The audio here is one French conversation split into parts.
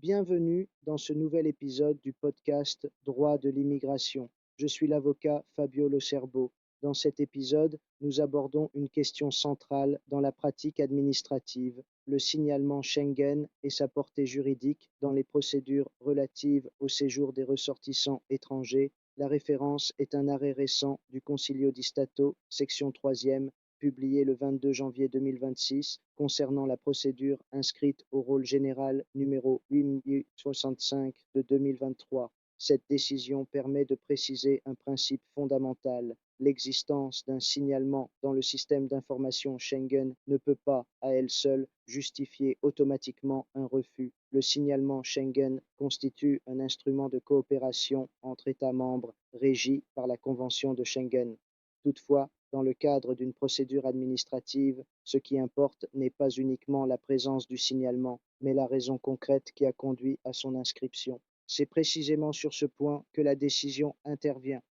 Bienvenue dans ce nouvel épisode du podcast Droit de l'immigration. Je suis l'avocat Fabio Locerbo. Dans cet épisode, nous abordons une question centrale dans la pratique administrative, le signalement Schengen et sa portée juridique dans les procédures relatives au séjour des ressortissants étrangers. La référence est un arrêt récent du Consiglio di Stato, section 3e, publié le 22 janvier 2026, concernant la procédure inscrite au rôle général numéro 8065 de 2023. Cette décision permet de préciser un principe fondamental. L'existence d'un signalement dans le système d'information Schengen ne peut pas, à elle seule, justifier automatiquement un refus. Le signalement Schengen constitue un instrument de coopération entre États membres régi par la Convention de Schengen. Toutefois, dans le cadre d'une procédure administrative, ce qui importe n'est pas uniquement la présence du signalement, mais la raison concrète qui a conduit à son inscription. C'est précisément sur ce point que la décision intervient.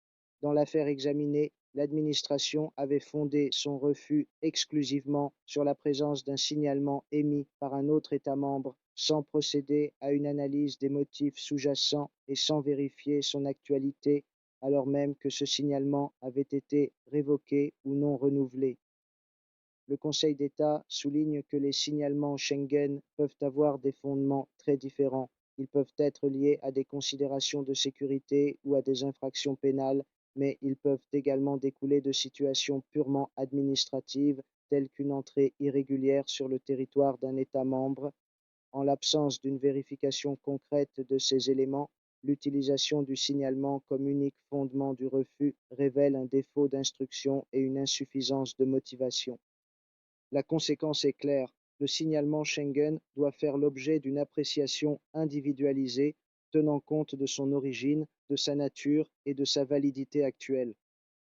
Dans l'affaire examinée, l'administration avait fondé son refus exclusivement sur la présence d'un signalement émis par un autre État membre, sans procéder à une analyse des motifs sous-jacents et sans vérifier son actualité, alors même que ce signalement avait été révoqué ou non renouvelé. Le Conseil d'État souligne que les signalements Schengen peuvent avoir des fondements très différents. Ils peuvent être liés à des considérations de sécurité ou à des infractions pénales, mais ils peuvent également découler de situations purement administratives, telles qu'une entrée irrégulière sur le territoire d'un État membre. En l'absence d'une vérification concrète de ces éléments, l'utilisation du signalement comme unique fondement du refus révèle un défaut d'instruction et une insuffisance de motivation. La conséquence est claire, le signalement Schengen doit faire l'objet d'une appréciation individualisée, tenant compte de son origine, de sa nature et de sa validité actuelle.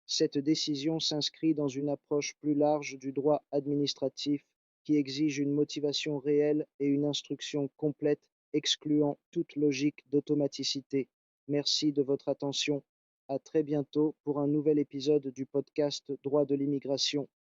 Cette décision s'inscrit dans une approche plus large du droit administratif qui exige une motivation réelle et une instruction complète, excluant toute logique d'automaticité. Merci de votre attention. À très bientôt pour un nouvel épisode du podcast Droit de l'immigration.